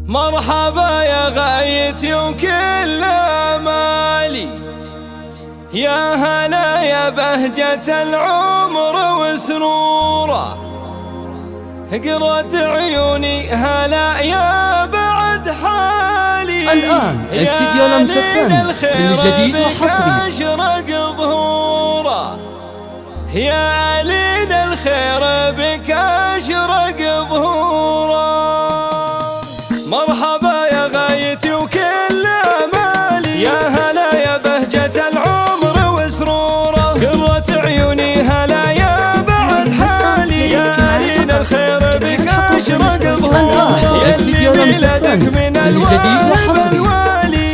مرحبا يا غايتي وكل امالي، يا هلا يا بهجة العمر وسروره، قرة عيوني هلا يا بعد حالي. الآن استديو لمس الثاني للجديد وحصري. أشرق ظهوره يا ألين الخير بك أشرق ظهوره. مرحبا يا غايتي وكل امالي، يا هلا يا بهجة العمر وسروره، قرة عيوني هلا يا بعد حالي، يا ألين الخير بك أشرق ظهوره. الآن استديو لمس الثاني للجديد وحصري.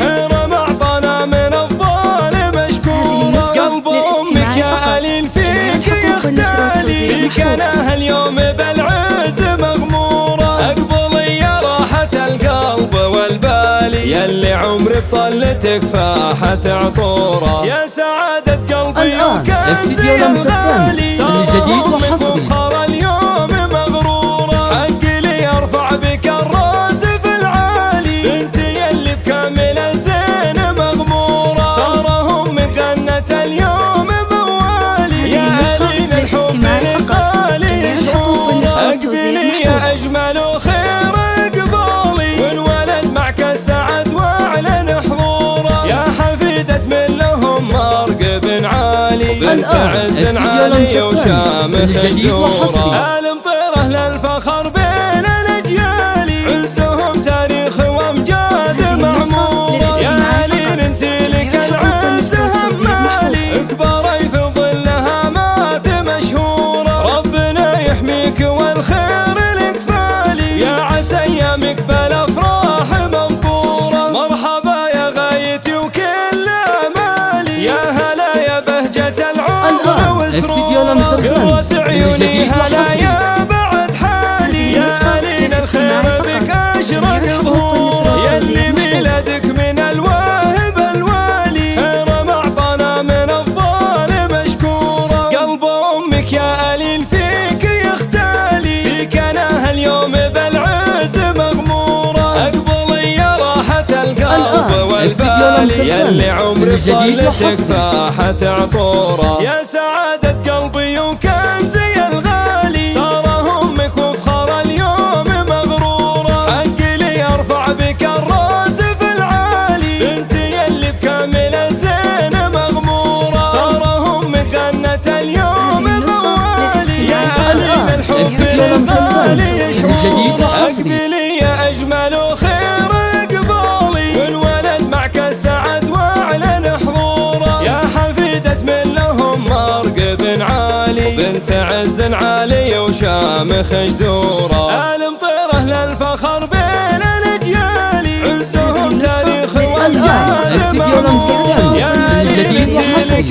خير معطانا من الظالم مشكورة، قلب أمك يا ألين فيك يختالي، فيك أنا اليوم بالعز مغمورة، أقبلي يا راحة القلب والبالي، يلي عمري بطلتك فاحت عطورة، يا سعادة قلبي الآن استديو لمس الثاني للجديد وحصري. اليوم مغرورة، حقي لي ارفع بك الراس في العالي، بنتي يلي بكامل الزين مغمورة، صارهم من غنت اليوم موالي، يا ألين الحب لقالي شعورة، اقبلي يا اجمل وخير اقبالي، والولد معك السعد واعلن حضوره، يا حفيدة من لهم مرقب عالي، بنت عز عالي وشامخ الدورة، المطيرة للفخر بين الأجيال، عزهم تاريخ وامجاد معمورة، يا ألين انت لك العز همالي، اكبري في ظلها مات مشهورة، ربنا يحميك والخير لك فالي، يا عسى ايامك بالافراح منظورة. مرحبا يا غايتي وكل امالي، يا هلا يا بهجة العمر وسرورة، استديو لمس الثاني للجديد وحصري. يا بعد حالي، يا ألين الخير بك أشرق ظهوره، يلي ميلادك من الواهب الوالي، خير معطانا من الظالم مشكورة، قلب أمك يا ألين فيك يختالي، فيك أنا اليوم بالعز مغمورة، أقبلي يا راحة القلب والبالي، يلي عمري بطلتك فاحت عطورة، يا سعادة قلبي وكنزي الغالي، صار همك وفخر اليوم مغرورة، حقي لي ارفع بك الراس في العالي، بنتي يلي بكامل الزين مغمورة، صار همك غنت اليوم موالي، يا ألين الحب لقالي شعورة، اقبلي يا اجمل وخير اقبالي، والولد معك السعد واعلن حضوره، يا حفيدة من لهم مرقب عالي، بنت عز عالي وشامخ جدوره، المطيرة للفخر بين الأجيال، عزهم تاريخ وامجاد استديو لمس الثاني للجديد وحصري.